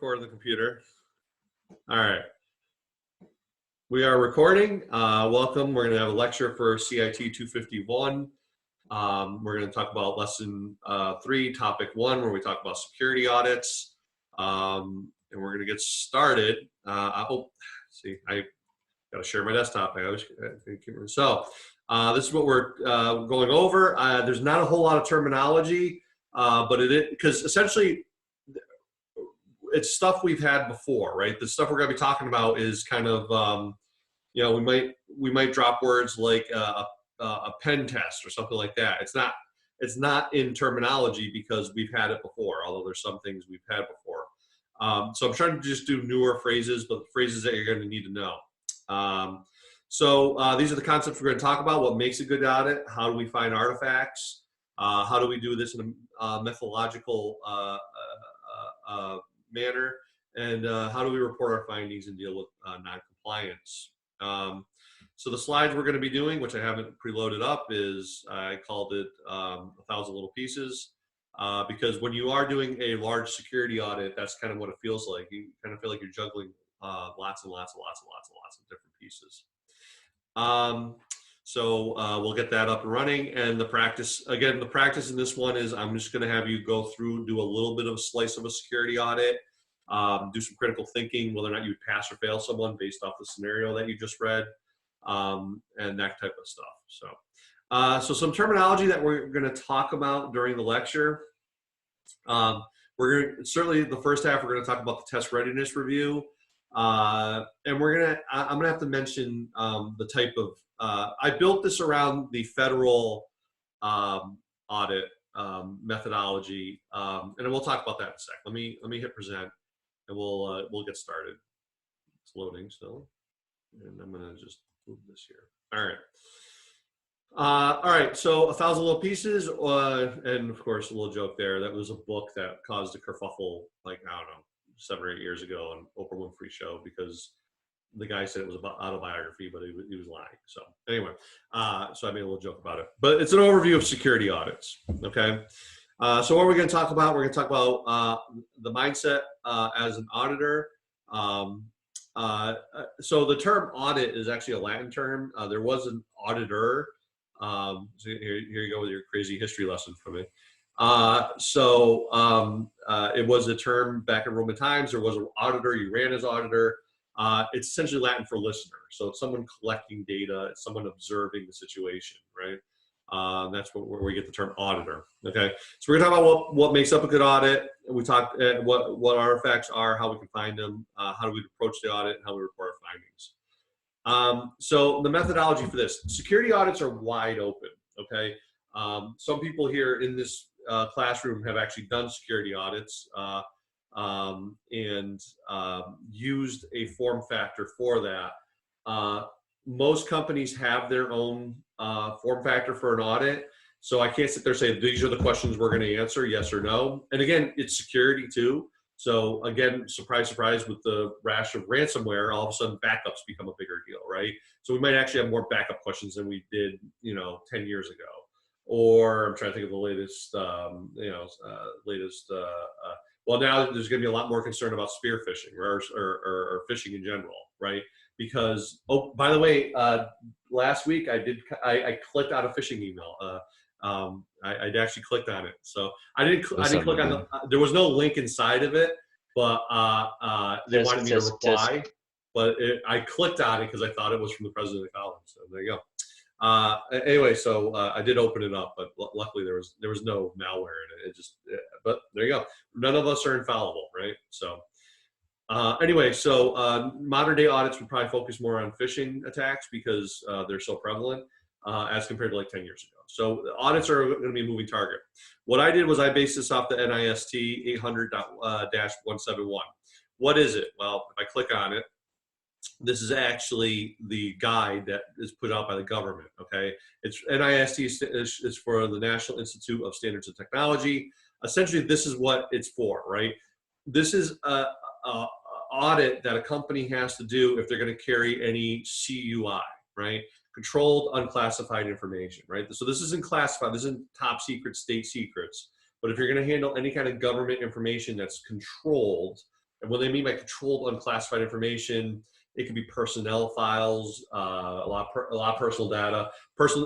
record on the computer. All right. We are recording. Welcome. We're going to have a lecture for cit251. We're going to talk about lesson 3, topic 1, where we talk about security audits. And we're going to get started. See, I got to share my desktop. So this is what we're going over. There's not a whole lot of terminology, but because essentially it's stuff we've had before, right? The stuff we're going to be talking about is kind of, you know, we might drop words like a pen test or something like that. It's not in terminology because we've had it before, although there's some things we've had before. So I'm trying to just do newer phrases, but phrases that you're going to need to know. These are the concepts we're going to talk about: what makes a good audit, how do we find artifacts, how do we do this in a methodological manner, and how do we report our findings and deal with non-compliance. So the slides we're going to be doing, which I haven't preloaded up, is I called it 1,000 little pieces, because when you are doing a large security audit, that's kind of what it feels like. You kind of feel like you're juggling lots and lots of different pieces. We'll get that up and running. And the practice in this one is I'm just going to have you go through, do a little bit of a slice of a security audit, do some critical thinking, whether or not you pass or fail someone based off the scenario that you just read, and that type of stuff. So some terminology that we're going to talk about during the lecture. Certainly the first half, we're going to talk about the test readiness review. And I'm going to have to mention the type of, I built this around the federal audit methodology, and we'll talk about that in a sec. Let me hit present, and we'll get started. It's loading still, and I'm going to just move this here. All right. So 1,000 little pieces, and of course a little joke there. That was a book that caused a kerfuffle, like, I don't know, 7 or 8 years ago on Oprah Winfrey show, because the guy said it was about autobiography, but he was lying. So anyway, so I made a little joke about it. But it's an overview of security audits. Okay. So what we're going to talk about, we're going to talk about the mindset as an auditor. So the term audit is actually a Latin term. There was an auditor. So here you go with your crazy history lesson for me. It was a term back in Roman times. There was an auditor. You ran as auditor. It's essentially Latin for listener. So it's someone collecting data. It's someone observing the situation, right? That's where we get the term auditor. Okay, so we're gonna talk about what makes up a good audit. We talked what artifacts are, how we can find them, how do we approach the audit, and how we report our findings. So the methodology for this: security audits are wide open. Okay, some people here in this classroom have actually done security audits and used a form factor for that. Most companies have their own form factor for an audit, so I can't sit there and say these are the questions we're going to answer, yes or no. And again, it's security too. So again, surprise, surprise, with the rash of ransomware, all of a sudden backups become a bigger deal, right? So we might actually have more backup questions than we did, 10 years ago. Or I'm trying to think of the latest, well, now there's going to be a lot more concern about spear phishing or phishing in general, right? Because, oh, by the way, last week I clicked on a phishing email. I actually clicked on it. So I didn't click on there was no link inside of it, but they wanted me to reply. But I clicked on it because I thought it was from the president of college. So there you go. Anyway, so I did open it up, but luckily there was no malware in it. But there you go. None of us are infallible, right? So anyway, so modern day audits would probably focus more on phishing attacks because they're so prevalent as compared to like 10 years ago. So the audits are going to be a moving target. What I did was I based this off the NIST 800.171. What is it? Well, if I click on it, this is actually the guide that is put out by the government. Okay, it's NIST is for the National Institute of Standards and Technology. Essentially, this is what it's for, right? This is a audit that a company has to do if they're going to carry any CUI, right? Controlled unclassified information, right? So this isn't classified. This isn't top secret, state secrets. But if you're going to handle any kind of government information that's controlled, And what they mean by controlled unclassified information, it could be personnel files, a lot of personal data,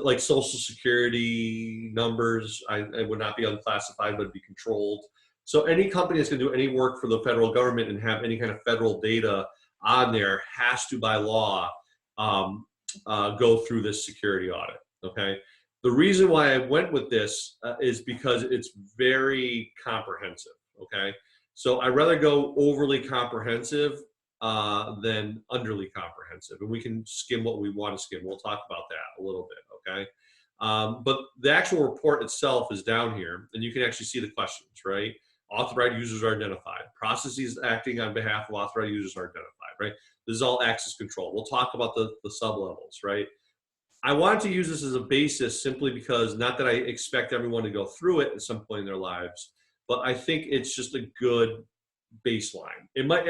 like social security numbers. I would not be unclassified, but it'd be controlled. So any company that's going to do any work for the federal government and have any kind of federal data on there has to, by law, go through this security audit. Okay. The reason why I went with this is because it's very comprehensive. Okay. So I'd rather go overly comprehensive than underly comprehensive, and we can skim what we want to skim. We'll talk about that a little bit. Okay. But the actual report itself is down here, and you can actually see the questions, right? Authorized users are identified. Processes acting on behalf of authorized users are identified, right? This is all access control. We'll talk about the sub-levels, right? I wanted to use this as a basis simply because, not that I expect everyone to go through it at some point in their lives, but I think it's just a good baseline. It might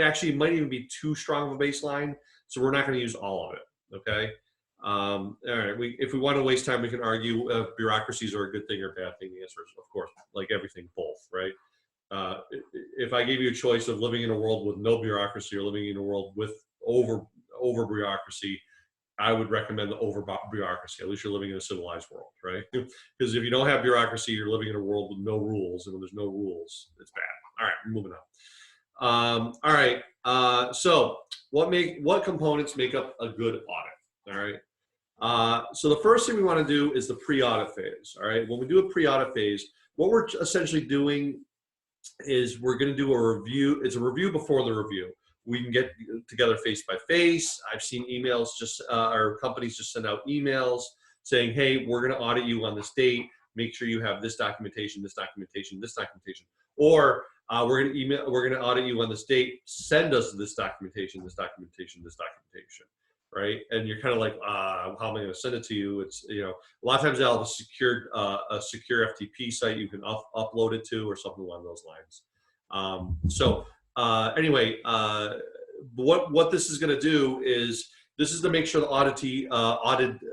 even be too strong of a baseline, so we're not going to use all of it, okay? All right, if we want to waste time, we can argue bureaucracies are a good thing or a bad thing. The answer is, of course, like everything, both, right? If I gave you a choice of living in a world with no bureaucracy or living in a world with over bureaucracy, I would recommend the over bureaucracy. At least you're living in a civilized world, right? Because if you don't have bureaucracy, you're living in a world with no rules, and when there's no rules, it's bad. All right, moving on. All right. So what components make up a good audit? All right. So the first thing we want to do is the pre-audit phase. All right. When we do a pre-audit phase, what we're essentially doing is we're going to do a review. It's a review before the review. We can get together face by face. I've seen emails or companies just send out emails saying, hey, we're going to audit you on this date. Make sure you have this documentation, this documentation, this documentation. Or we're going to audit you on this date. Send us this documentation, this documentation, this documentation, right? And you're kind of like, how am I going to send it to you? It's, a lot of times they'll have a secure FTP site you can upload it to, or something along those lines. Anyway, what this is going to do is this is to make sure the auditee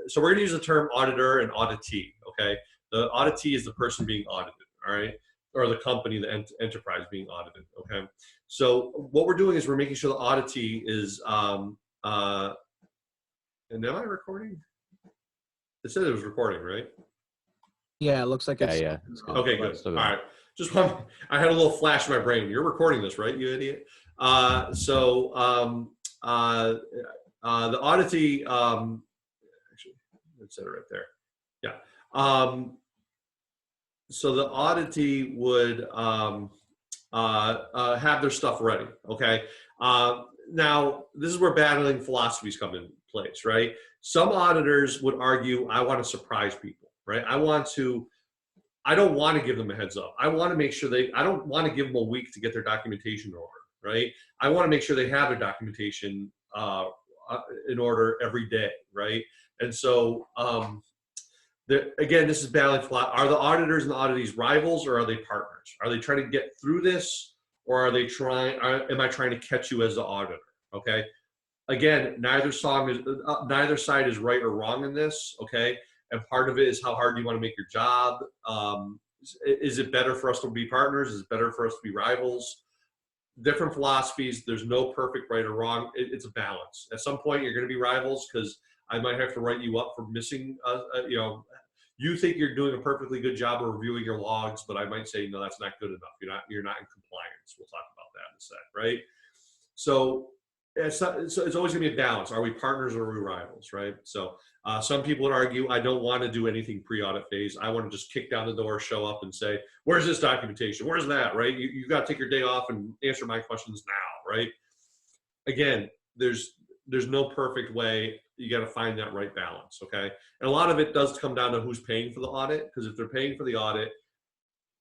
So we're going to use the term auditor and auditee. Okay, the auditee is the person being audited. All right, or the company, the enterprise being audited. Okay, so what we're doing is we're making sure the auditee is. And am I recording? It said it was recording, right? Yeah, it looks like it's. Yeah. Okay, good. All right. I had a little flash in my brain. You're recording this, right, you idiot? The auditee, actually, it said it right there. Yeah. So the auditee would have their stuff ready, okay? Now, this is where battling philosophies come in place, right? Some auditors would argue, I want to surprise people, right? I don't want to give them a heads up. I want to make sure I don't want to give them a week to get their documentation in order, right? I want to make sure they have their documentation in order every day, right? And so, again, this is battling philosophy. Are the auditors and the auditees rivals, or are they partners? Are they trying to get through this, or am I trying to catch you as the auditor? Okay. Again, neither side is right or wrong in this. Okay. And part of it is how hard do you want to make your job? Is it better for us to be partners? Is it better for us to be rivals? Different philosophies. There's no perfect right or wrong. It's a balance. At some point, you're going to be rivals because I might have to write you up for missing. You think you're doing a perfectly good job of reviewing your logs, but I might say, no, that's not good enough. You're not in compliance. We'll talk about that in a sec, right? So it's always going to be a balance. Are we partners or are we rivals, right? So some people would argue, I don't want to do anything pre-audit phase. I want to just kick down the door, show up and say, where's this documentation? Where's that, right? You've got to take your day off and answer my questions now, right? Again, there's no perfect way. You got to find that right balance, okay? And a lot of it does come down to who's paying for the audit, because if they're paying for the audit,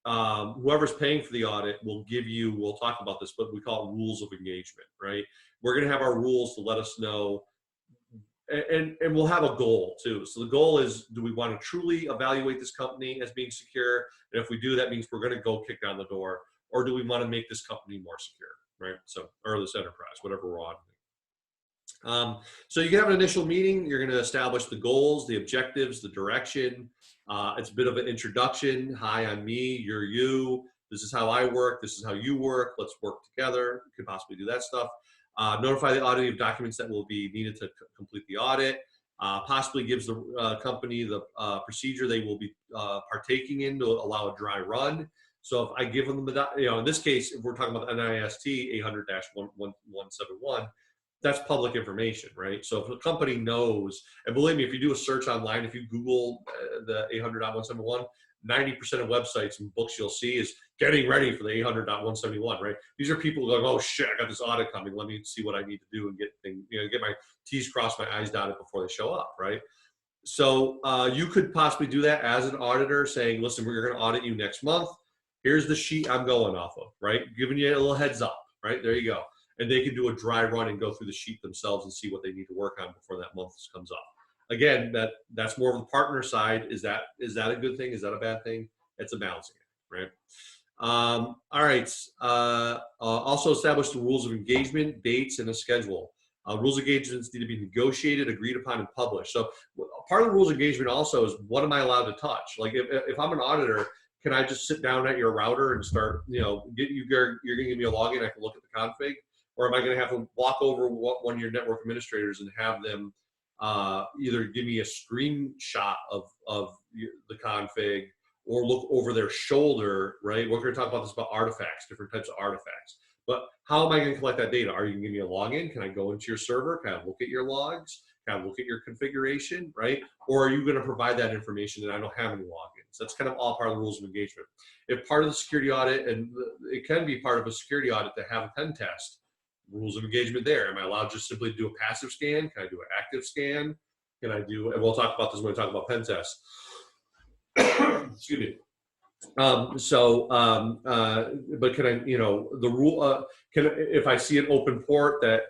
whoever's paying for the audit will give you, we'll talk about this, but we call it rules of engagement, right? We're going to have our rules to let us know, and we'll have a goal too. So the goal is, do we want to truly evaluate this company as being secure? And if we do, that means we're going to go kick down the door, or do we want to make this company more secure, right? So, or this enterprise, whatever we're auditing. So you can have an initial meeting. You're going to establish the goals, the objectives, the direction. It's a bit of an introduction. Hi, I'm me, you're you. This is how I work. This is how you work. Let's work together. You could possibly do that stuff. Notify the auditee of documents that will be needed to complete the audit. Possibly gives the company the procedure they will be partaking in to allow a dry run. So if I give them the, in this case, if we're talking about the NIST 800-1171, that's public information, right? So if a company knows, and believe me, if you do a search online, if you Google the 800.171, 90% of websites and books you'll see is getting ready for the 800.171, right? These are people going, oh shit, I got this audit coming. Let me see what I need to do and get things, get my T's crossed, my I's dotted before they show up, right? So you could possibly do that as an auditor, saying, listen, we're going to audit you next month. Here's the sheet I'm going off of, right? Giving you a little heads up, right? There you go. And they can do a dry run and go through the sheet themselves and see what they need to work on before that month comes up. Again, that's more of the partner side. Is that a good thing? Is that a bad thing? It's a balancing act, right? All right. Also establish the rules of engagement, dates, and a schedule. Rules of engagements need to be negotiated, agreed upon, and published. So part of the rules of engagement also is, what am I allowed to touch? Like if I'm an auditor, can I just sit down at your router and start, you're going to give me a login, I can look at the config? Or am I going to have to walk over one of your network administrators and have them either give me a screenshot of the config, or look over their shoulder, right? We're going to talk about this, about artifacts, different types of artifacts. But how am I going to collect that data? Are you going to give me a login? Can I go into your server? Can I look at your logs? Can I look at your configuration, right? Or are you going to provide that information and I don't have any logins? That's kind of all part of the rules of engagement. If part of the security audit, and it can be part of a security audit to have a pen test, rules of engagement there. Am I allowed just simply to do a passive scan? Can I do an active scan? Can I do, and we'll talk about this when we talk about pen tests. Excuse me. But can I, the rule, if I see an open port that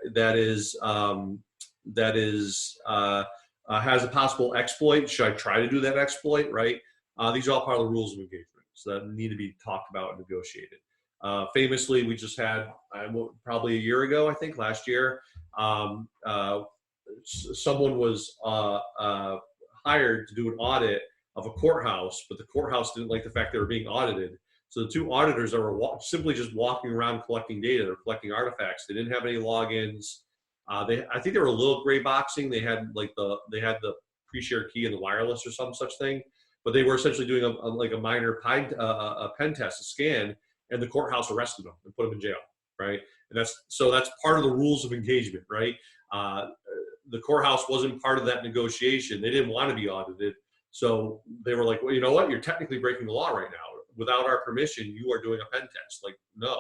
has a possible exploit, should I try to do that exploit, right? These are all part of the rules of engagement, so that need to be talked about and negotiated. Famously, we just had, probably a year ago, I think last year, someone was hired to do an audit of a courthouse, but the courthouse didn't like the fact they were being audited. So the two auditors that were simply just walking around collecting data, they're collecting artifacts. They didn't have any logins. I think they were a little gray boxing. They had the pre-shared key and the wireless or some such thing, but they were essentially doing a minor pen test, a scan, and the courthouse arrested them and put them in jail, right? And that's part of the rules of engagement, right? The courthouse wasn't part of that negotiation. They didn't want to be audited. So they were like, well, you know what? You're technically breaking the law right now. Without our permission, you are doing a pen test. Like, no.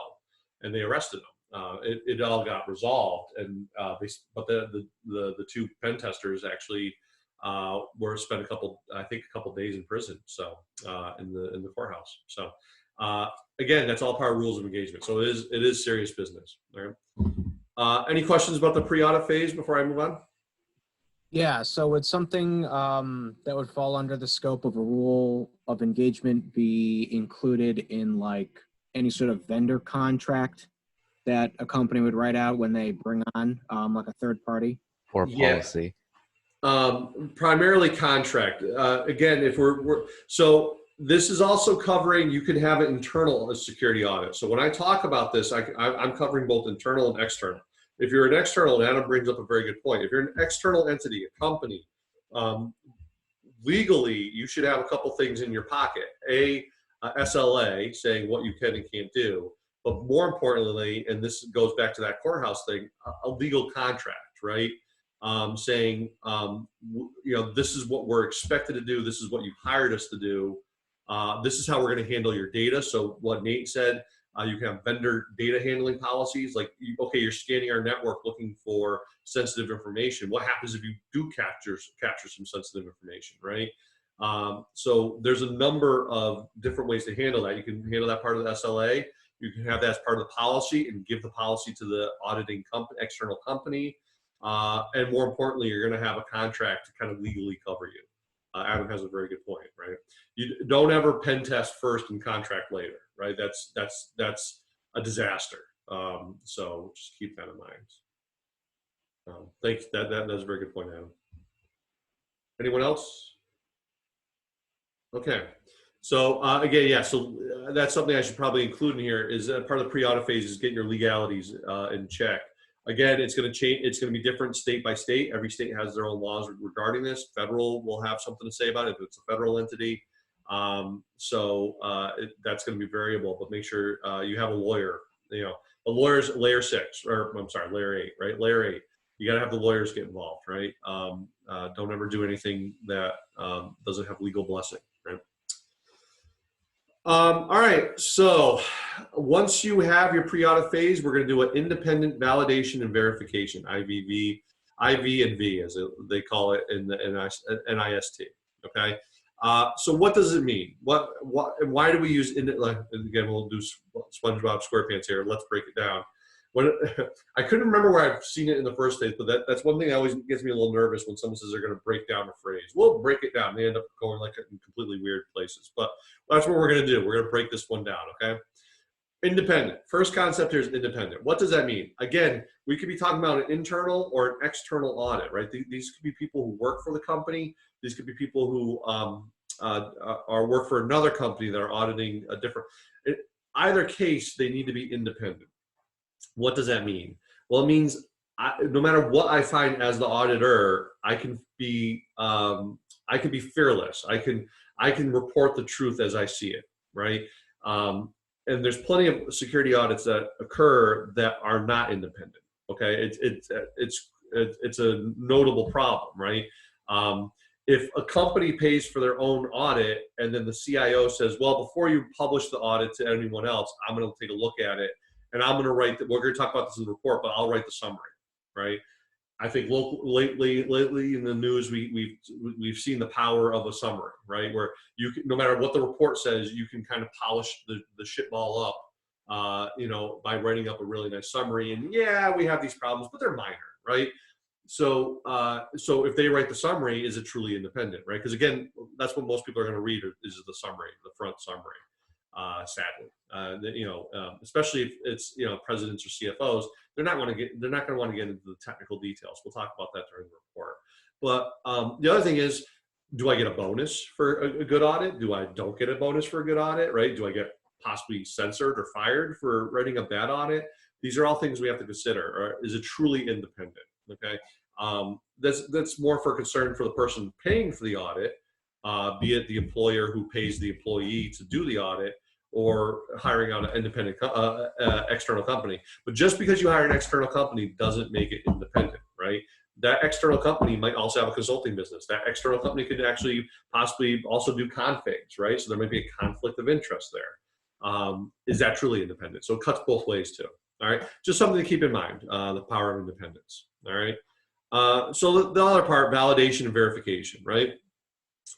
And they arrested them. It all got resolved. And but the two pen testers actually were spent a couple days in prison. So in the courthouse. So again, that's all part of rules of engagement. So it is serious business. All right. Any questions about the pre-audit phase before I move on? Yeah, so would something that would fall under the scope of a rule of engagement be included in like any sort of vendor contract that a company would write out when they bring on like a third party? Or policy? Primarily contract. Again, if so this is also covering, you can have it internal as security audit. So when I talk about this, I'm covering both internal and external. If you're an external, and Adam brings up a very good point. If you're an external entity, a company, legally, you should have a couple things in your pocket. A SLA saying what you can and can't do, but more importantly, and this goes back to that courthouse thing, a legal contract, right? Saying, this is what we're expected to do. This is what you hired us to do. This is how we're going to handle your data. So what Nate said, you can have vendor data handling policies. Like, okay, you're scanning our network looking for sensitive information. What happens if you do capture some sensitive information, right? So there's a number of different ways to handle that. You can handle that part of the SLA. You can have that as part of the policy and give the policy to the auditing external company. And more importantly, you're going to have a contract to kind of legally cover you. Adam has a very good point, right? You don't ever pen test first and contract later, right? That's a disaster. So just keep that in mind. Thanks. That's a very good point, Adam. Anyone else? Okay. So again, yeah, so that's something I should probably include in here is part of the pre-audit phase is getting your legalities in check. Again, it's going to change. It's going to be different state by state. Every state has their own laws regarding this. Federal will have something to say about it if it's a federal entity. That's going to be variable, but make sure you have a lawyer. You know, a lawyer's layer 6, or I'm sorry, layer 8, right? Layer 8. You got to have the lawyers get involved, right? Don't ever do anything that doesn't have legal blessing, right? All right, so once you have your pre-audit phase, we're going to do an independent validation and verification, IVV, IV and V as they call it in the NIST. Okay, so what does it mean? What and why do we use again? We'll do SpongeBob SquarePants here. Let's break it down. I couldn't remember where I've seen it in the first place, but that's one thing that always gets me a little nervous when someone says they're going to break down a phrase. We'll break it down. They end up going like in completely weird places, but that's what we're going to do. We're going to break this one down, okay? Independent. First concept here is independent. What does that mean? Again, we could be talking about an internal or an external audit, right? These could be people who work for the company. These could be people who work for another company that are auditing a different. In either case, they need to be independent. What does that mean? Well, it means no matter what I find as the auditor, I can be fearless. I can report the truth as I see it, right? And there's plenty of security audits that occur that are not independent. Okay, it's a notable problem, right? If a company pays for their own audit and then the CIO says, well, before you publish the audit to anyone else, I'm going to take a look at it. And I'm going to write, we're going to talk about this in the report, but I'll write the summary, right? I think lately in the news, we've seen the power of a summary, right? Where you can, no matter what the report says, you can kind of polish the shit ball up, by writing up a really nice summary. And yeah, we have these problems, but they're minor, right? So if they write the summary, is it truly independent, right? Because again, that's what most people are going to read is the summary, the front summary. Sadly, especially if it's presidents or CFOs, they're not going to want to get into the technical details. We'll talk about that during the report. But the other thing is, do I get a bonus for a good audit? Do I don't get a bonus for a good audit? Right? Do I get possibly censored or fired for writing a bad audit? These are all things we have to consider. Or is it truly independent? Okay, that's more for concern for the person paying for the audit. Be it the employer who pays the employee to do the audit, or hiring out an independent external company. But just because you hire an external company doesn't make it independent, right? That external company might also have a consulting business. That external company could actually possibly also do configs, right? So there might be a conflict of interest there. Is that truly independent? So it cuts both ways too, all right? Just something to keep in mind, the power of independence, all right? So the other part, validation and verification, right?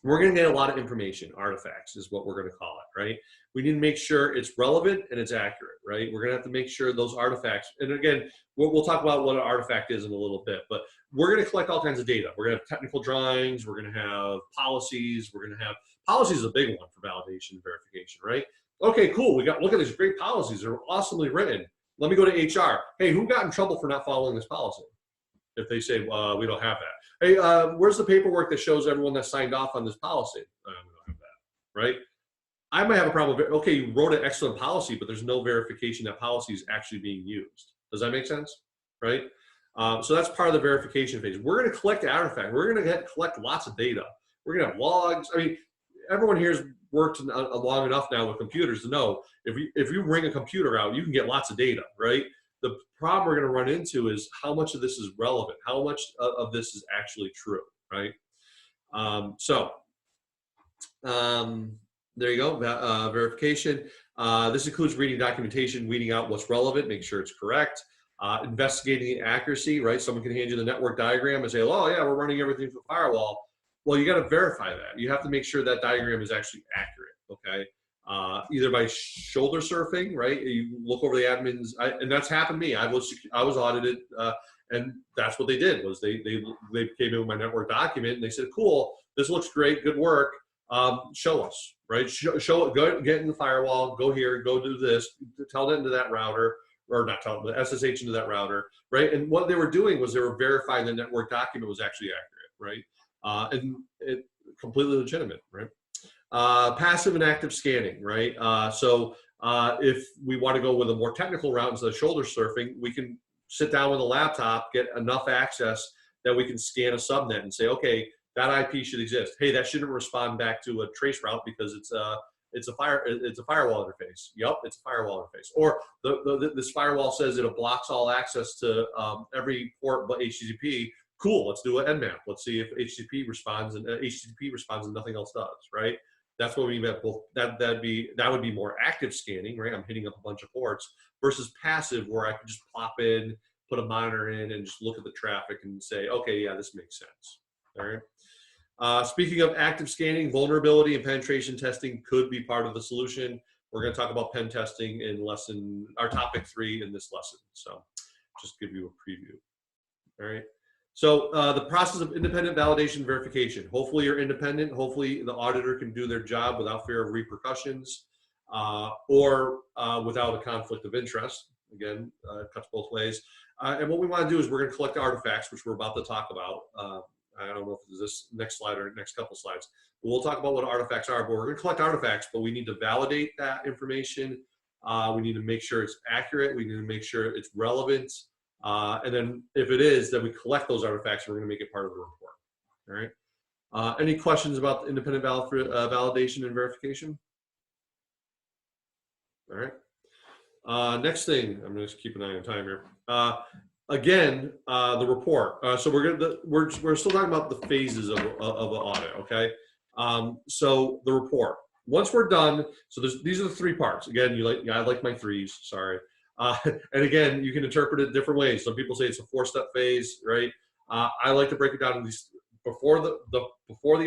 We're going to get a lot of information, artifacts is what we're going to call it, right? We need to make sure it's relevant and it's accurate, right? We're going to have to make sure those artifacts, and again, we'll talk about what an artifact is in a little bit, but we're going to collect all kinds of data. We're going to have technical drawings, we're going to have policies, policies is a big one for validation and verification, right? Okay, cool, look at these great policies, they're awesomely written. Let me go to HR. Hey, who got in trouble for not following this policy? If they say, we don't have that. Hey, where's the paperwork that shows everyone that signed off on this policy? We don't have that, right? I might have a problem with, okay, you wrote an excellent policy, but there's no verification that policy is actually being used. Does that make sense, right? So that's part of the verification phase. We're going to collect the artifact. We're going to collect lots of data. We're going to have logs. I mean, everyone here has worked long enough now with computers to know if you bring a computer out, you can get lots of data, right? The problem we're going to run into is how much of this is relevant, how much of this is actually true, right? There you go, verification. This includes reading documentation, weeding out what's relevant, make sure it's correct, investigating the accuracy, right? Someone can hand you the network diagram and say, oh yeah, we're running everything through the firewall. Well, you got to verify that. You have to make sure that diagram is actually accurate, okay? Either by shoulder surfing, right? You look over the admins, and that's happened to me. I was audited, and that's what they did was they came in with my network document and they said, cool, this looks great, good work. Show us, right? Show it. Go get in the firewall. Go here. Go do this. Tell it into that router, or not tell the SSH into that router, right? And what they were doing was they were verifying the network document was actually accurate, right? And it completely legitimate, right? Passive and active scanning, right? If we want to go with a more technical route instead of shoulder surfing, we can sit down with a laptop, get enough access that we can scan a subnet and say, okay, that IP should exist. Hey, that shouldn't respond back to a trace route because it's a firewall interface. Yep, it's a firewall interface. Or this firewall says it blocks all access to every port but HTTP. Cool, let's do an Nmap. Let's see if HTTP responds and nothing else does, right? That's what we mean by both. That would be more active scanning, right? I'm hitting up a bunch of ports versus passive, where I could just plop in, put a monitor in, and just look at the traffic and say, okay, yeah, this makes sense. All right. Speaking of active scanning, vulnerability and penetration testing could be part of the solution. We're going to talk about pen testing in our topic 3 in this lesson. So just give you a preview. All right. So the process of independent validation verification. Hopefully you're independent. Hopefully the auditor can do their job without fear of repercussions or without a conflict of interest. Again, it cuts both ways. And what we want to do is we're going to collect artifacts, which we're about to talk about. I don't know if it's this next slide or next couple slides, but we'll talk about what artifacts are. But we're going to collect artifacts, but we need to validate that information. We need to make sure it's accurate. We need to make sure it's relevant. And then if it is, then we collect those artifacts and we're going to make it part of the report. All right. Any questions about independent validation and verification? All right. Next thing, I'm going to keep an eye on time here. Again, the report. So we're still talking about the phases of an audit. Okay. So the report. Once we're done, so these are the 3 parts. Again, I like my 3s. Sorry. And again, you can interpret it different ways. Some people say it's a 4-step phase, right? I like to break it down in these before the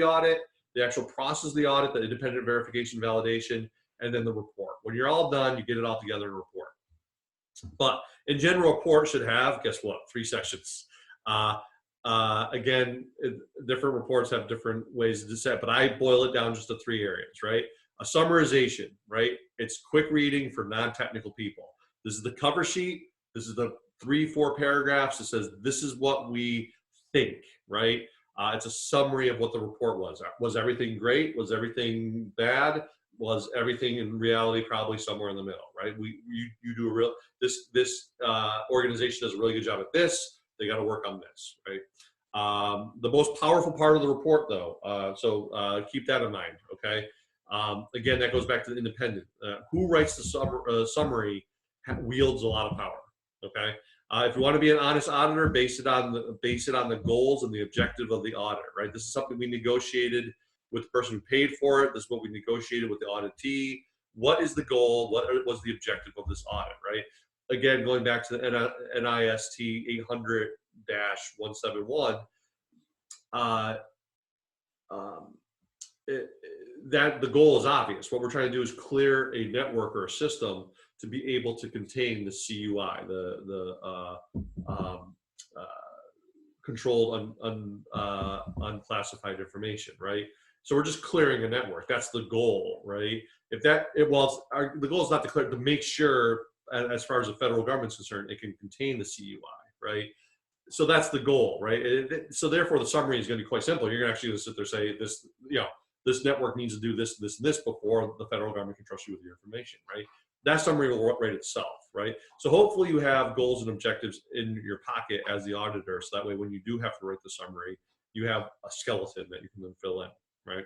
audit, the actual process of the audit, the independent verification validation, and then the report. When you're all done, you get it all together in a report. But in general, a report should have, guess what, 3 sections. Again, different reports have different ways to set, but I boil it down just to 3 areas, right? A summarization, right? It's quick reading for non-technical people. This is the cover sheet. This is the 3-4 paragraphs. It says, this is what we think, right? It's a summary of what the report was. Was everything great? Was everything bad? Was everything in reality probably somewhere in the middle, right? You do this organization does a really good job at this. They got to work on this, right? The most powerful part of the report, though, so keep that in mind, okay? Again, that goes back to the independent. Who writes the summary wields a lot of power, okay? If you want to be an honest auditor, base it on the goals and the objective of the audit, right? This is something we negotiated with the person who paid for it. This is what we negotiated with the auditee. What is the goal? What was the objective of this audit, right? Again, going back to the NIST 800-171, that the goal is obvious. What we're trying to do is clear a network or a system to be able to contain the CUI, the controlled unclassified information, right? So we're just clearing a network. That's the goal, right? The goal is not to make sure, as far as the federal government's concerned, it can contain the CUI, right? So that's the goal, right? So therefore, the summary is going to be quite simple. You're actually going to sit there and say, this network needs to do this, this, and this before the federal government can trust you with your information, right? That summary will write itself, right? So hopefully you have goals and objectives in your pocket as the auditor, so that way when you do have to write the summary, you have a skeleton that you can then fill in, right?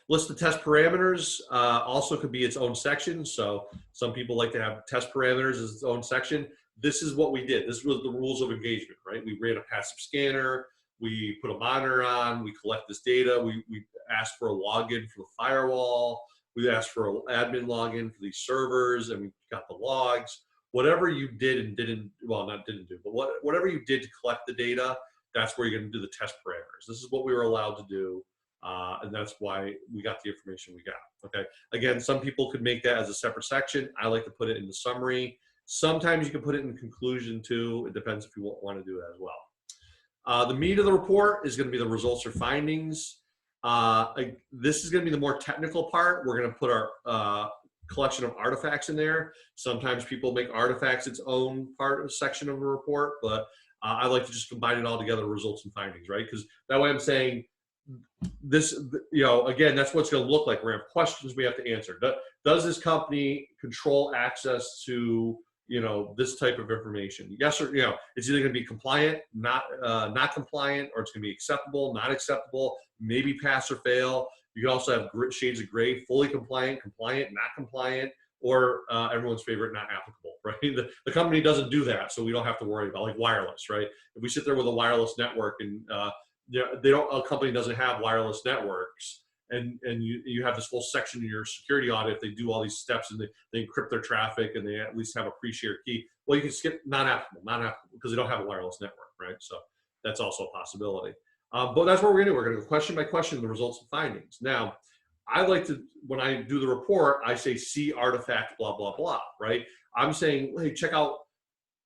List the test parameters also could be its own section. So some people like to have test parameters as its own section. This is what we did. This was the rules of engagement, right? We ran a passive scanner. We put a monitor on. We collect this data. We asked for a login for the firewall. We asked for an admin login for these servers, and we got the logs. Whatever you did and didn't, well, not didn't do, but whatever you did to collect the data, that's where you're going to do the test parameters. This is what we were allowed to do, and that's why we got the information we got, okay? Again, some people could make that as a separate section. I like to put it in the summary. Sometimes you can put it in conclusion too. It depends if you want to do that as well. The meat of the report is going to be the results or findings. This is going to be the more technical part. We're going to put our collection of artifacts in there. Sometimes people make artifacts its own section of a report, but I like to just combine it all together, results and findings, right? Because that way I'm saying this, you know, again, that's what it's going to look like. We're going to have questions we have to answer. Does this company control access to, you know, this type of information? Yes, or, you know, it's either going to be compliant, not compliant, or it's going to be acceptable, not acceptable, maybe pass or fail. You can also have shades of gray: fully compliant, compliant, not compliant, or everyone's favorite, not applicable, right? The company doesn't do that, so we don't have to worry about, like, wireless, right? If we sit there with a wireless network and a company doesn't have wireless networks, and you have this whole section in your security audit, if they do all these steps and they encrypt their traffic and they at least have a pre-shared key, well, you can skip non-applicable, because they don't have a wireless network, right? So that's also a possibility. But that's what we're going to do. We're going to go question by question the results and findings. Now, I like to, when I do the report, I say see artifact blah blah blah, right? I'm saying, hey, check out.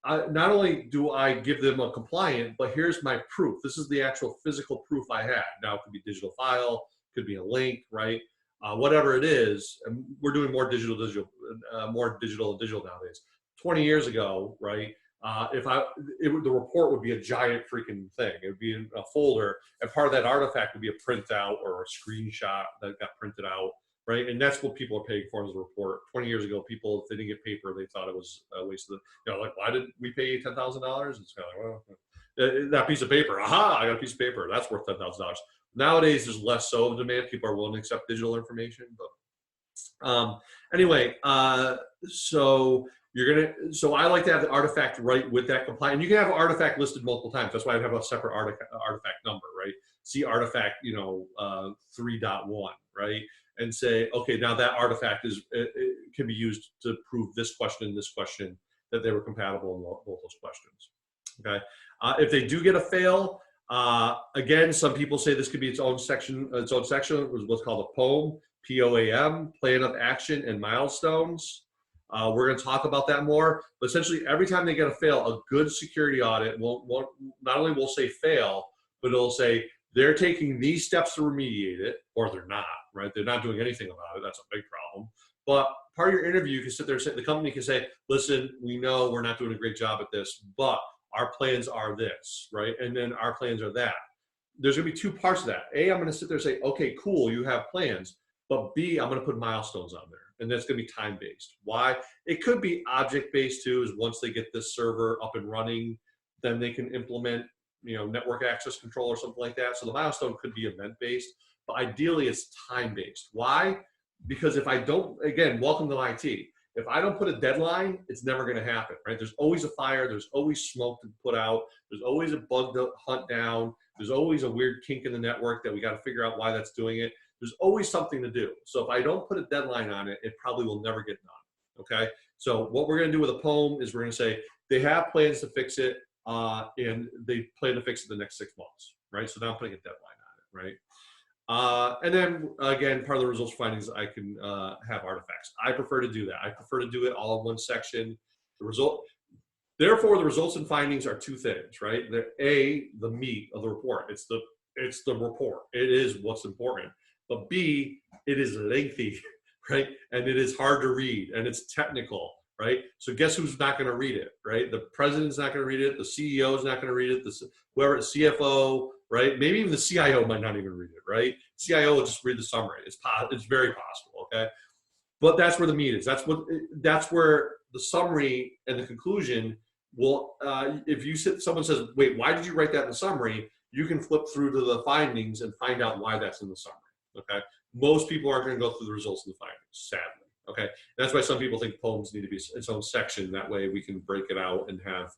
Not only do I give them a compliant, but here's my proof. This is the actual physical proof I had. Now it could be digital file, could be a link, right? Whatever it is, and we're doing more digital nowadays. 20 years ago, right? The report would be a giant freaking thing. It would be in a folder, and part of that artifact would be a printout or a screenshot that got printed out, right? And that's what people are paying for as a report. 20 years ago, people, if they didn't get paper, they thought it was a waste of the, you know, like, why did we pay $10,000? It's kind of like, well, that piece of paper, aha, I got a piece of paper, that's worth $10,000. Nowadays, there's less so of demand. People are willing to accept digital information. But anyway, so I like to have the artifact right with that compliant. And you can have an artifact listed multiple times. That's why I have a separate artifact number, right? See artifact, 3.1, right? And say, okay, now that artifact it can be used to prove this question, that they were compatible in both those questions. Okay. If they do get a fail, again, some people say this could be its own section. Its own section was what's called a POAM, POAM, plan of action and milestones. We're going to talk about that more. But essentially, every time they get a fail, a good security audit will not only will say fail, but it'll say they're taking these steps to remediate it, or they're not, right? They're not doing anything about it. That's a big problem. But part of your interview, you can sit there and say, the company can say, listen, we know we're not doing a great job at this, but our plans are this, right? And then our plans are that. There's going to be two parts of that. A, I'm going to sit there and say, okay, cool, you have plans. But B, I'm going to put milestones on there. And that's going to be time-based. Why? It could be object-based too, is once they get this server up and running, then they can implement, network access control or something like that. So the milestone could be event-based, but ideally it's time-based. Why? Because if I don't, again, welcome to IT. If I don't put a deadline, it's never going to happen, right? There's always a fire. There's always smoke to put out. There's always a bug to hunt down. There's always a weird kink in the network that we got to figure out why that's doing it. There's always something to do. So if I don't put a deadline on it, it probably will never get done, okay? So what we're going to do with a POAM is we're going to say they have plans to fix it, and they plan to fix it the next 6 months, right? So now I'm putting a deadline on it, right? And then, again, part of the results findings, I can have artifacts. I prefer to do that. I prefer to do it all in one section. Therefore, the results and findings are two things, right? The meat of the report. It's the report. It is what's important. But B, it is lengthy, right? And it is hard to read, and it's technical, right? So guess who's not going to read it, right? The president's not going to read it. The CEO is not going to read it. Whoever, CFO, right? Maybe even the CIO might not even read it, right? CIO will just read the summary. It's very possible, okay? But that's where the meat is. That's where the summary and the conclusion will. If someone says, "Wait, why did you write that in the summary?" You can flip through to the findings and find out why that's in the summary. Okay, most people aren't going to go through the results and the findings, sadly. Okay, and that's why some people think POAMs need to be its own section. That way we can break it out and have,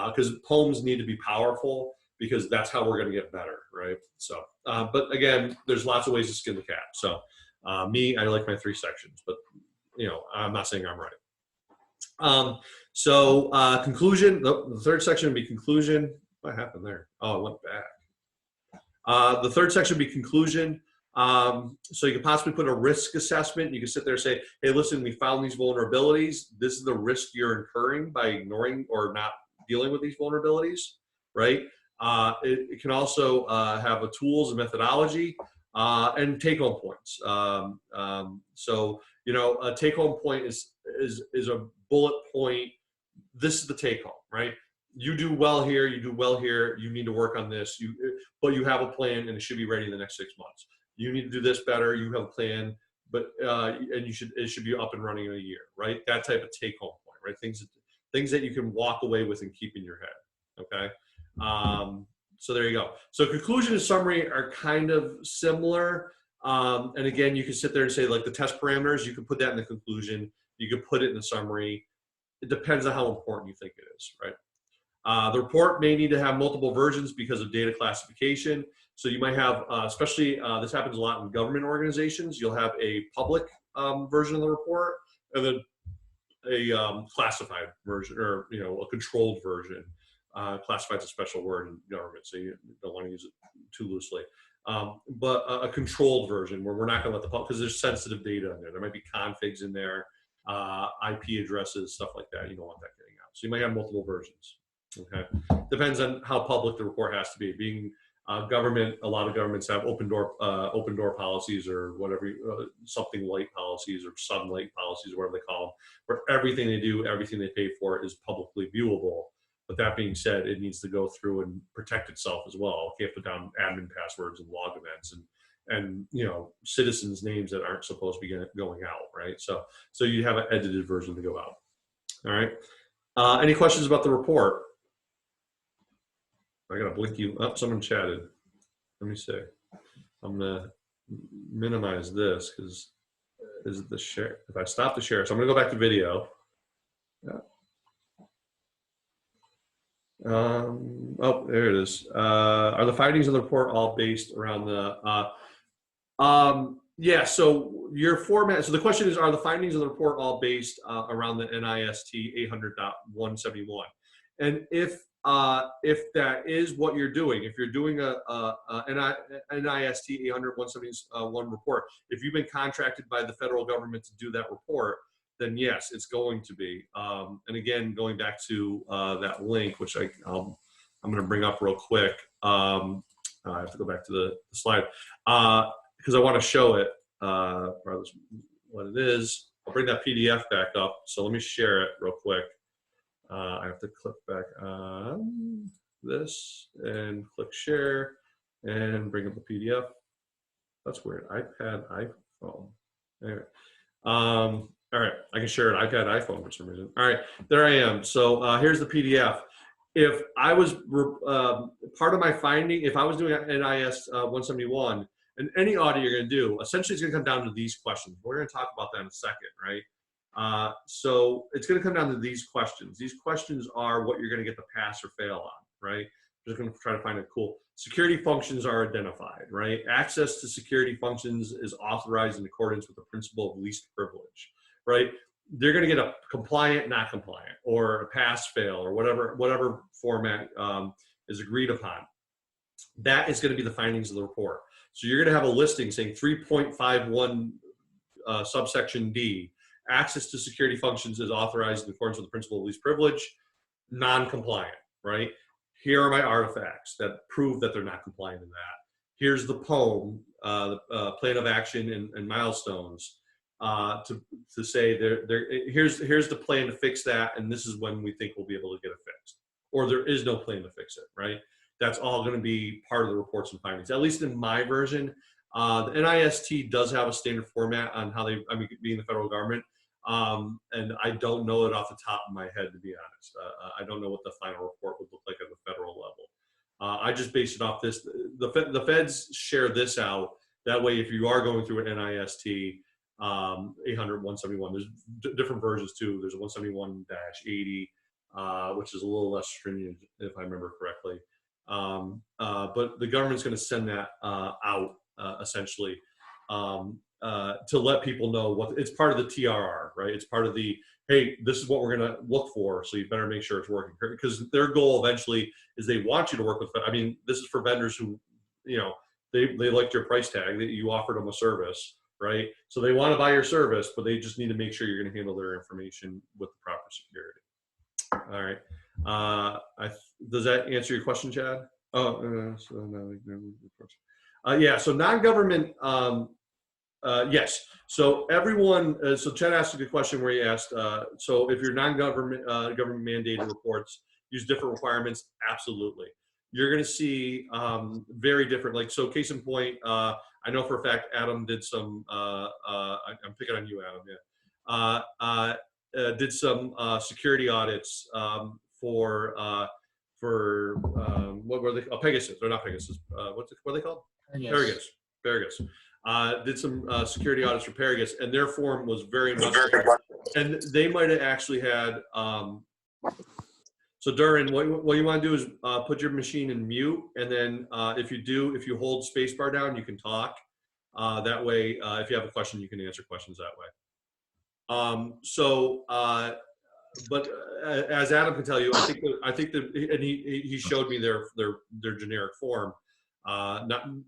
because POAMs need to be powerful, because that's how we're going to get better, right? So, but again, there's lots of ways to skin the cat. So, I like my 3 sections, but I'm not saying I'm right. Conclusion. The third section would be conclusion. What happened there? Oh, it went back. The third section would be conclusion. So you could possibly put a risk assessment. You can sit there and say, hey, listen, we found these vulnerabilities. This is the risk you're incurring by ignoring or not dealing with these vulnerabilities, right? It can also have a tools and methodology and take-home points. A take-home point is a bullet point. This is the take-home, right? you do well here, you do well here, you need to work on this, but you have a plan and it should be ready in the next 6 months. You need to do this better, you have a plan, but and it should be up and running in a year, right? That type of take home point, right? Things that you can walk away with and keep in your head, okay? So there you go. So conclusion and summary are kind of similar. And again, you can sit there and say like the test parameters, you can put that in the conclusion, you can put it in the summary. It depends on how important you think it is, right? The report may need to have multiple versions because of data classification. So you might have, especially this happens a lot in government organizations, you'll have a public version of the report and then a classified version, or a controlled version. Classified is a special word in government, so you don't want to use it too loosely. But a controlled version where we're not going to let the public, because there's sensitive data in there. There might be configs in there, IP addresses, stuff like that. You don't want that getting out. So you might have multiple versions. Okay, depends on how public the report has to be. Being government, a lot of governments have open door policies, or whatever, something light policies, or sunlight policies, or whatever they call them, where everything they do, everything they pay for is publicly viewable. But that being said, it needs to go through and protect itself as well. You have to put down admin passwords and log events and citizens' names that aren't supposed to be going out, right? So you have an edited version to go out. All right. Any questions about the report? I gotta blink you up. Someone chatted. Let me see. I'm gonna minimize this because is it the share? If I stop the share, so I'm gonna go back to video. Yeah. Oh, there it is. Are the findings of the report all based around the? Yeah. So your format. So the question is, are the findings of the report all based around the NIST 800.171? And if that is what you're doing, if you're doing a NIST 800.171 report, if you've been contracted by the federal government to do that report, then yes, it's going to be. And again, going back to that link, which I'm going to bring up real quick. I have to go back to the slide because I want to show it, what it is. I'll bring that PDF back up. So let me share it real quick. I have to click back on this and click share and bring up the PDF. That's weird. iPad, iPhone. Anyway. All right, I can share it iPad, iPhone for some reason. All right, there I am. So here's the PDF. If I was part of my finding, if I was doing an NIS 171, and any audit you're going to do, essentially it's going to come down to these questions. We're going to talk about that in a second, right? So it's going to come down to these questions. These questions are what you're going to get the pass or fail on, right? We're just going to try to find it cool. Security functions are identified, right? Access to security functions is authorized in accordance with the principle of least privilege, right? They're going to get a compliant, not compliant, or a pass, fail, or whatever format is agreed upon. That is going to be the findings of the report. So you're going to have a listing saying 3.51 subsection D. Access to security functions is authorized in accordance with the principle of least privilege, non-compliant, right? Here are my artifacts that prove that they're not compliant in that. Here's the POEM, the plan of action and milestones to say here's the plan to fix that, and this is when we think we'll be able to get it fixed. Or there is no plan to fix it, right? That's all going to be part of the reports and findings. At least in my version, the NIST does have a standard format on how they, being the federal government, and I don't know it off the top of my head, to be honest. I don't know what the final report would look like at the federal level. I just based it off this. The feds share this out. That way, if you are going through an NIST 800.171, there's different versions too. There's a 171-80, which is a little less stringent, if I remember correctly. But the government's going to send that out essentially to let people know what it's part of the TRR, right? It's part of the, hey, this is what we're going to look for, so you better make sure it's working, because their goal eventually is they want you to work with. This is for vendors who, they liked your price tag, that you offered them a service, right? So they want to buy your service, but they just need to make sure you're going to handle their information with the proper security. All right. Does that answer your question, Chad? Yeah. So non-government. Yes. So everyone. So Chad asked a good question where he asked. So if you're non-government, government mandated reports, use different requirements? Absolutely. You're going to see very different, like, so case in point, I know for a fact Adam did some, I'm picking on you, Adam, did some security audits what were they? Oh, Pegasus, or not Pegasus. What are they called? Yes. Paragus. Did some security audits for Paragus, and their form was very much, and they might have actually had. So Durin, what you want to do is put your machine in mute, and then if you hold spacebar down, you can talk. That way, if you have a question, you can answer questions that way. But as Adam can tell you, I think that, and he showed me their generic form.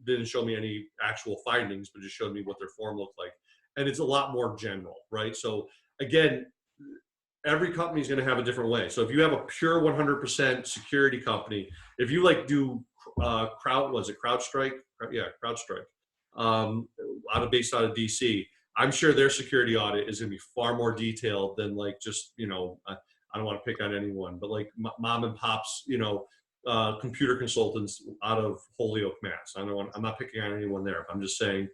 Didn't show me any actual findings, but just showed me what their form looked like, and it's a lot more general, right? So again, every company is going to have a different way. So if you have a pure 100% security company, if you like do CrowdStrike? Yeah, CrowdStrike, based out of DC. I'm sure their security audit is going to be far more detailed than like just, I don't want to pick on anyone, but like mom and pops, computer consultants out of Holyoke, Mass. I'm not picking on anyone there. I'm just saying,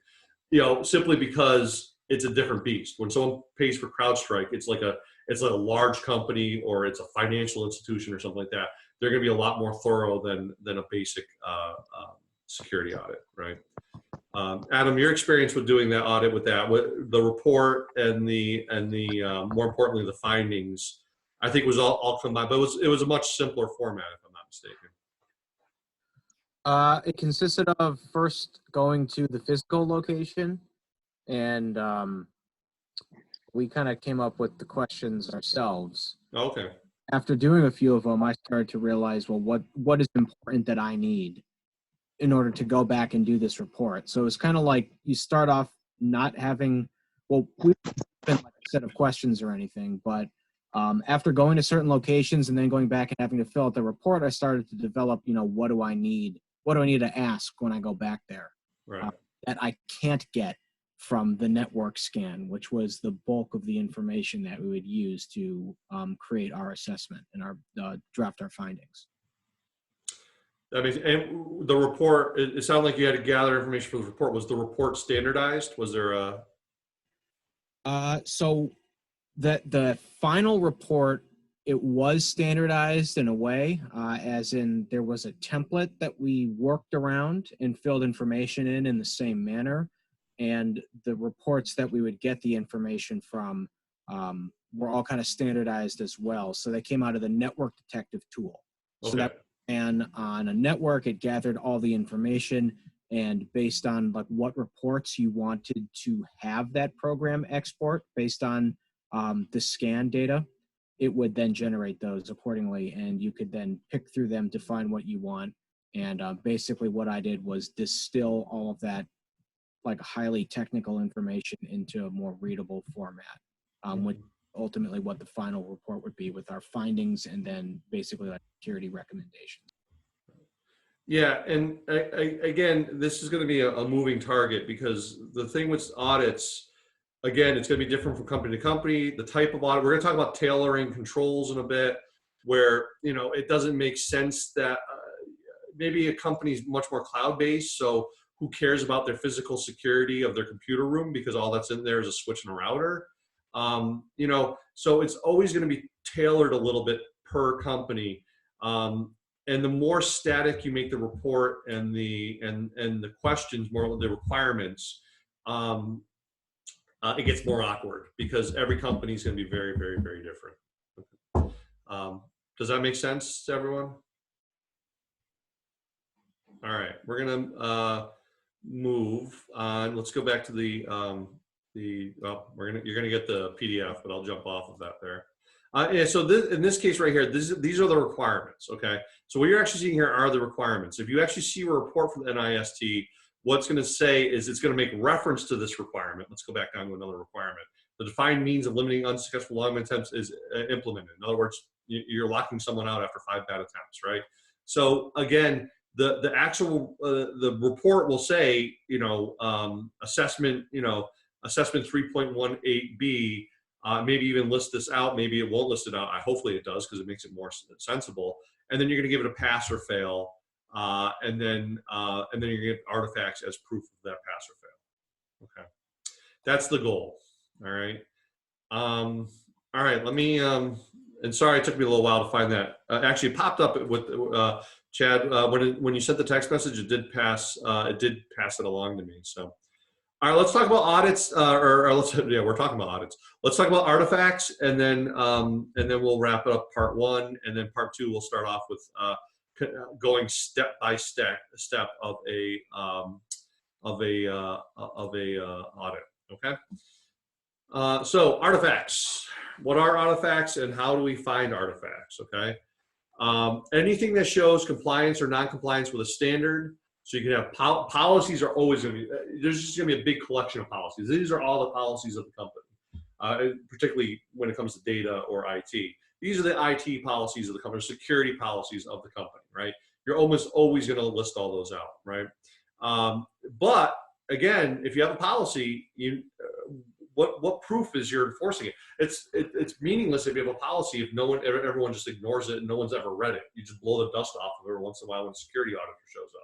simply because it's a different beast. When someone pays for CrowdStrike, it's like a large company, or it's a financial institution or something like that. They're going to be a lot more thorough than a basic security audit, right? Adam, your experience with doing that audit with the report and the more importantly, the findings, I think was all combined, but it was a much simpler format, if I'm not mistaken. It consisted of first going to the physical location, and we kind of came up with the questions ourselves. Okay. After doing a few of them, I started to realize, well, what is important that I need in order to go back and do this report. So it's kind of like you start off not having, well, we haven't like a set of questions or anything, but after going to certain locations and then going back and having to fill out the report, I started to develop, what do I need? What do I need to ask when I go back there? Right. That I can't get from the network scan, which was the bulk of the information that we would use to create our assessment and our draft our findings. That means, and the report, it sounded like you had to gather information for the report. Was the report standardized? Was there a? So the final report, it was standardized in a way, as in there was a template that we worked around and filled information in the same manner. And the reports that we would get the information from were all kind of standardized as well. So they came out of the network detective tool. Okay. So that, and on a network, it gathered all the information, and based on like what reports you wanted to have that program export based on the scan data, it would then generate those accordingly, and you could then pick through them to find what you want. And basically what I did was distill all of that like highly technical information into a more readable format, which ultimately what the final report would be, with our findings and then basically like security recommendations. Yeah, and again, this is going to be a moving target, because the thing with audits, again, it's going to be different from company to company. The type of audit, we're going to talk about tailoring controls in a bit, where it doesn't make sense that maybe a company's much more cloud-based, so who cares about their physical security of their computer room, because all that's in there is a switch and a router. So it's always going to be tailored a little bit per company. And the more static you make the report and the questions, more the requirements, it gets more awkward, because every company is going to be very, very, very different. Does that make sense to everyone? All right, we're going to move on. Let's go back to well, you're gonna get the PDF, but I'll jump off of that there. Yeah, so in this case right here, these are the requirements. Okay, so what you're actually seeing here are the requirements. If you actually see a report from the NIST, what's going to say is it's going to make reference to this requirement. Let's go back down to another requirement. The defined means of limiting unsuccessful login attempts is implemented. In other words, you're locking someone out after 5 bad attempts, right? So again, the actual the report will say, assessment, assessment 3.18b maybe even list this out. Maybe it won't list it out. Hopefully it does, because it makes it more sensible. And then you're going to give it a pass or fail, and then you're going to give artifacts as proof of that pass or fail. Okay, that's the goal. All right. All right. Let me. And sorry, it took me a little while to find that. Actually, it popped up with Chad when you sent the text message. It did pass. It did pass it along to me. So. All right, let's talk about audits, we're talking about audits. Let's talk about artifacts, and then we'll wrap it up part one, and then part two we'll start off with going step by step of a audit. Okay. So artifacts. What are artifacts, and how do we find artifacts? Okay. Anything that shows compliance or non-compliance with a standard. So you can have policies are always going to be, there's just going to be a big collection of policies. These are all the policies of the company, particularly when it comes to data or IT. These are the IT policies of the company, security policies of the company, right? You're almost always going to list all those out, right? But again, if you have a policy, what proof is you're enforcing it? It's meaningless if you have a policy if everyone just ignores it and no one's ever read it. You just blow the dust off of it every once in a while when a security auditor shows up.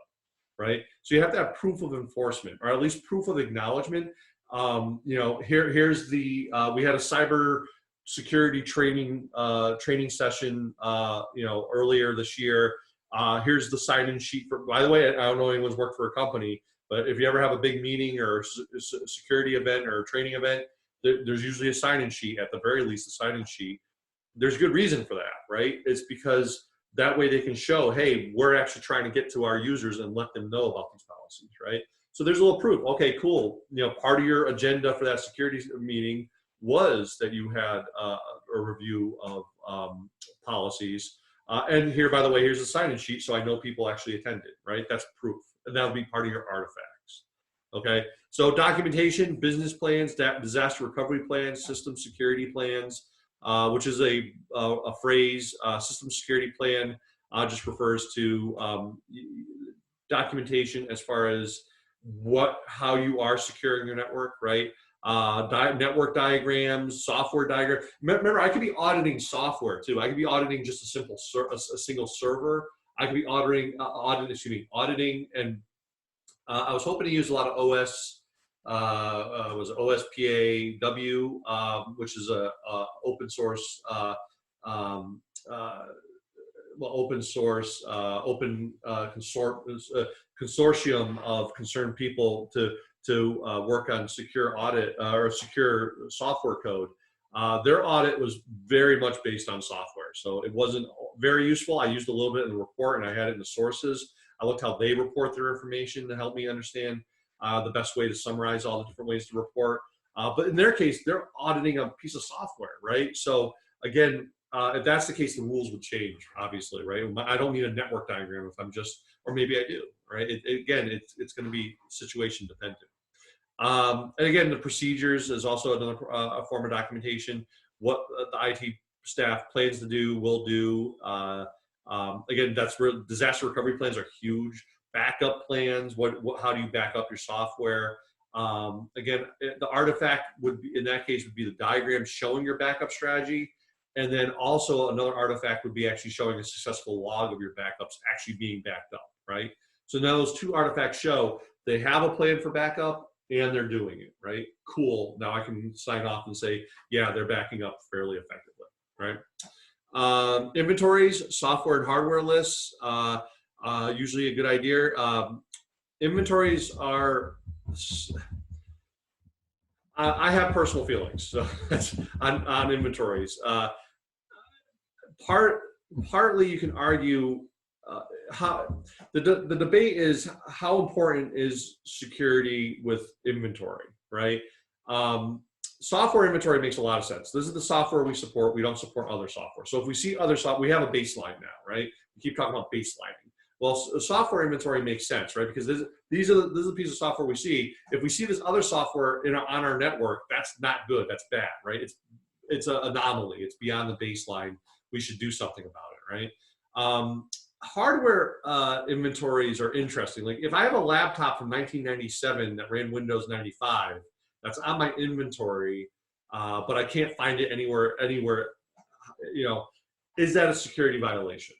Right, so you have to have proof of enforcement, or at least proof of acknowledgement. Here's the we had a cyber security training session, earlier this year. Here's the sign-in sheet for. By the way, I don't know anyone's worked for a company, but if you ever have a big meeting or a security event or a training event, there's usually a sign-in sheet, at the very least, a sign-in sheet. There's good reason for that, right? It's because that way they can show, hey, we're actually trying to get to our users and let them know about these policies, right? So there's a little proof. Okay, cool. Part of your agenda for that security meeting was that you had a review of policies. And here, by the way, here's a sign-in sheet, so I know people actually attended, right? That's proof. And that'll be part of your artifacts. Okay, so documentation, business plans, disaster recovery plans, system security plans, which is a phrase. System security plan just refers to documentation as far as how you are securing your network, right? Network diagrams, software diagram. Remember, I could be auditing software too. I could be auditing just a single server. I could be auditing, and I was hoping to use a lot of was OSPAW, which is a open source, consortium of concerned people to work on secure audit or secure software code. Their audit was very much based on software, so it wasn't very useful. I used a little bit in the report, and I had it in the sources. I looked how they report their information to help me understand the best way to summarize all the different ways to report. But in their case, they're auditing a piece of software, right? So again, if that's the case, the rules would change, obviously, right? I don't need a network diagram if I'm just, or maybe I do, right? It's going to be situation dependent. And again, the procedures is also another form of documentation. What the IT staff plans to do, will do. Again, that's where disaster recovery plans are huge. Backup plans. How do you back up your software? Again, the artifact would be, in that case, would be the diagram showing your backup strategy. And then also another artifact would be actually showing a successful log of your backups actually being backed up, right? So now those two artifacts show they have a plan for backup and they're doing it, right? Cool. Now I can sign off and say, yeah, they're backing up fairly effectively, right? Inventories, software and hardware lists, usually a good idea. Inventories are, I have personal feelings so on inventories. Partly you can argue how the debate is how important is security with inventory, right? Software inventory makes a lot of sense. This is the software we support. We don't support other software. So if we see other software, we have a baseline now, right? We keep talking about baselining. Well, software inventory makes sense, right? Because this is a piece of software we see. If we see this other software on our network, that's not good. That's bad, right? It's an anomaly. It's beyond the baseline. We should do something about it, right? Hardware inventories are interesting. Like if I have a laptop from 1997 that ran Windows 95, that's on my inventory. but I can't find it anywhere. You know, is that a security violation?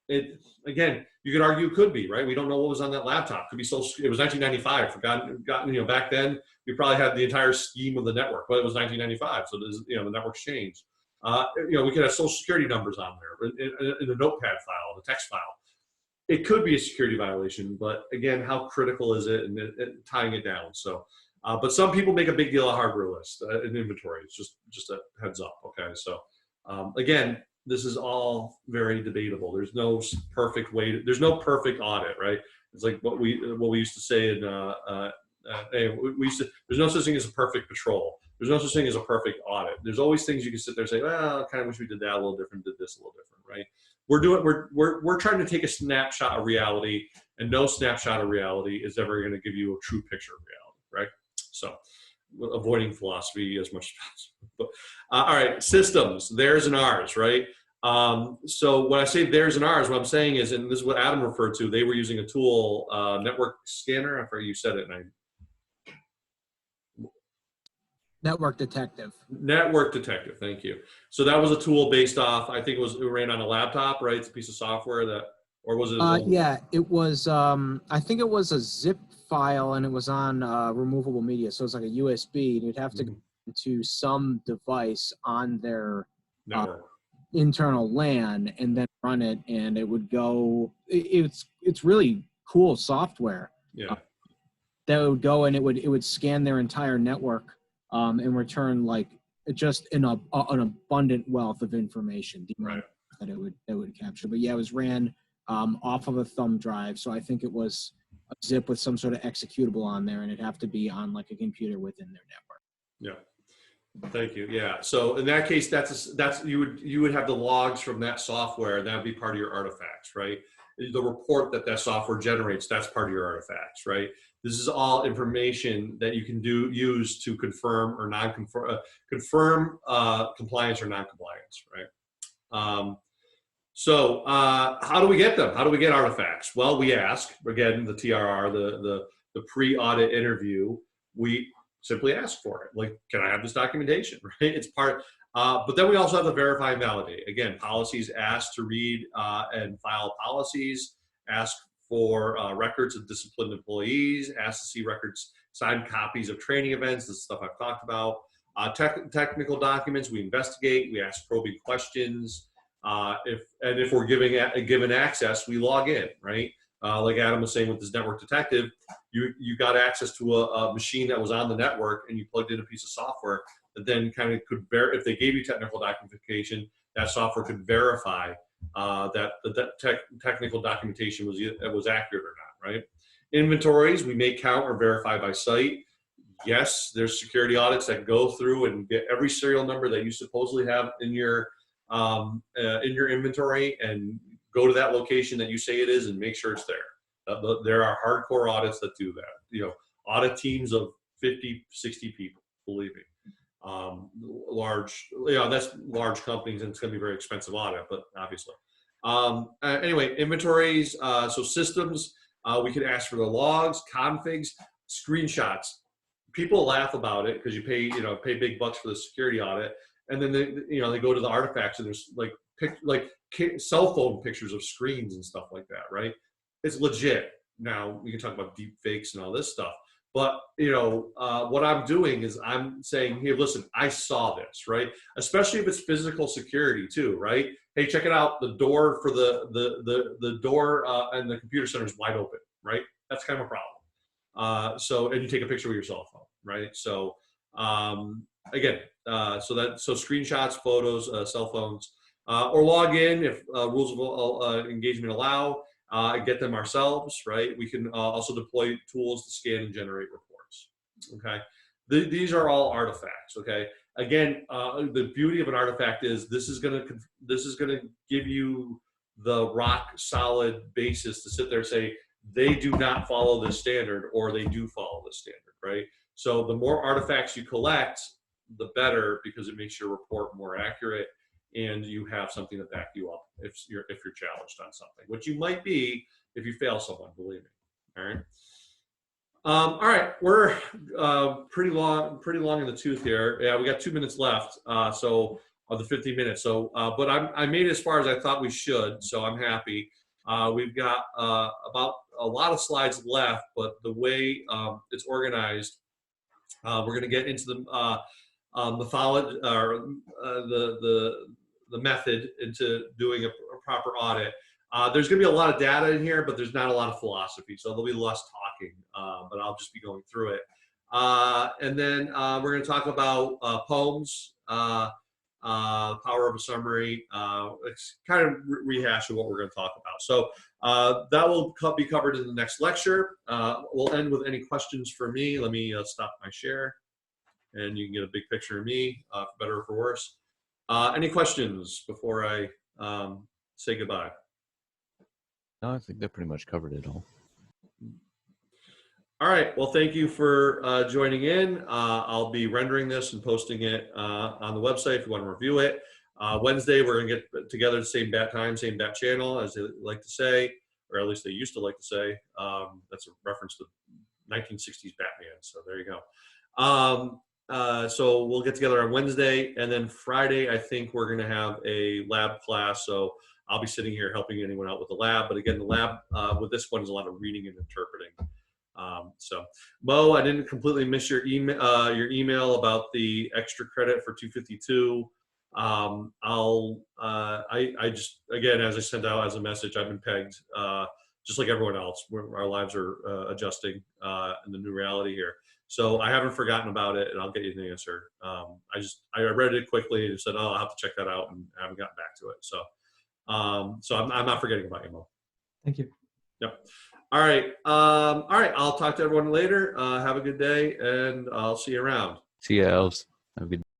It, again, you could argue it could be, right? We don't know what was on that laptop. Could be so. It was 1995. Forgotten. You know, back then we probably had the entire scheme of the network, but it was 1995, so there's, you know, the network's changed. You know, we could have social security numbers on there in a notepad file, the text file. It could be a security violation, but again, how critical is it, and tying it down? So, but some people make a big deal of hardware list in inventory. It's just a heads up. Okay, so again, this is all very debatable. There's no perfect way. There's no perfect audit, right? It's like what we used to say in we used to. There's no such thing as a perfect patrol. There's no such thing as a perfect audit. There's always things you can sit there and say, well, I kind of wish we did that a little different, did this a little different, right? We're trying to take a snapshot of reality, and no snapshot of reality is ever going to give you a true picture of reality, right? So, avoiding philosophy as much as possible. But, all right, systems, theirs and ours, right? So when I say theirs and ours, what I'm saying is, and this is what Adam referred to, they were using a tool, network scanner. I forget you said it, and Network detective. Network detective, thank you. So that was a tool based off, I think it ran on a laptop, right? It's a piece of software that, or was it? Yeah, it was, I think it was a zip file, and it was on removable media. So it's like a USB, and you'd have to go into some device on their Network. Internal LAN and then run it, and it would go, it's really cool software. Yeah. That would go, and it would scan their entire network and return like just an abundant wealth of information, right, that it would capture. But yeah, it was ran off of a thumb drive, so I think it was a zip with some sort of executable on there, and it'd have to be on like a computer within their network. Yeah, thank you. Yeah, so in that case, that's you would have the logs from that software, and that would be part of your artifacts, right? The report that software generates, that's part of your artifacts, right? This is all information that you can use to confirm or non-confirm, compliance or non-compliance, right? So how do we get them? How do we get artifacts? Well, we ask, again, the TRR, the pre-audit interview, we simply ask for it. Like, can I have this documentation, right? It's part, but then we also have to verify and validate. Again, policies ask to read and file policies, ask for records of disciplined employees, ask to see records, signed copies of training events, this stuff I've talked about. Technical documents, we investigate, we ask probing questions. If we're given access, we log in, right? Like Adam was saying with this network detective, you got access to a machine that was on the network, and you plugged in a piece of software that then kind of could if they gave you technical documentation, that software could verify that the technical documentation was accurate or not, right? Inventories, we may count or verify by site. Yes, there's security audits that go through and get every serial number that you supposedly have in your inventory and go to that location that you say it is and make sure it's there. There are hardcore audits that do that. You know, audit teams of 50, 60 people, believe me. Large, that's large companies, and it's going to be a very expensive audit, but obviously. Anyway, inventories, so systems, we could ask for the logs, configs, screenshots. People laugh about it because you pay big bucks for the security audit, and then they go to the artifacts, and there's like cell phone pictures of screens and stuff like that, right? It's legit. Now we can talk about deep fakes and all this stuff, but what I'm doing is I'm saying, here, listen, I saw this, right? Especially if it's physical security too, right? Hey, check it out. The door for the door and the computer center is wide open, right? That's kind of a problem. And you take a picture with your cell phone, right? So again, so screenshots, photos, cell phones, or log in if rules of engagement allow. Get them ourselves, right? We can also deploy tools to scan and generate reports. Okay, these are all artifacts. Okay, again, the beauty of an artifact is this is gonna give you the rock solid basis to sit there and say they do not follow this standard or they do follow this standard, right? So the more artifacts you collect, the better, because it makes your report more accurate, and you have something to back you up if you're challenged on something, which you might be if you fail someone, believe me. All right. All right, we're pretty long in the tooth here. Yeah, we got 2 minutes left. So of the 15 minutes. So, but I made it as far as I thought we should. So I'm happy. We've got about a lot of slides left, but the way it's organized, we're going to get into the mythology or the method into doing a proper audit. There's going to be a lot of data in here, but there's not a lot of philosophy, so there'll be less talking. But I'll just be going through it, and then we're going to talk about poems, power of a summary. It's kind of rehash of what we're going to talk about. So that will be covered in the next lecture. We'll end with any questions for me. Let me stop my share, and you can get a big picture of me, for better or for worse. Any questions before I say goodbye? No, I think that pretty much covered it all. All right. Well, thank you for joining in. I'll be rendering this and posting it on the website if you want to review it. Wednesday, we're going to get together the same bat time, same bat channel, as they like to say, or at least they used to like to say. That's a reference to 1960s Batman. So there you go. So we'll get together on Wednesday, and then Friday, I think we're going to have a lab class. So I'll be sitting here helping anyone out with the lab. But again, the lab with this one is a lot of reading and interpreting. So Mo, I didn't completely miss your email about the extra credit for 252. I just, again, as I sent out as a message, I've been pegged, just like everyone else. Our lives are adjusting in the new reality here. So I haven't forgotten about it, and I'll get you the answer. I read it quickly and said, oh, I'll have to check that out, and I haven't gotten back to it. So, I'm not forgetting about you, Mo. Thank you. Yep. All right. All right. I'll talk to everyone later. Have a good day, and I'll see you around. See you, elves. Have a good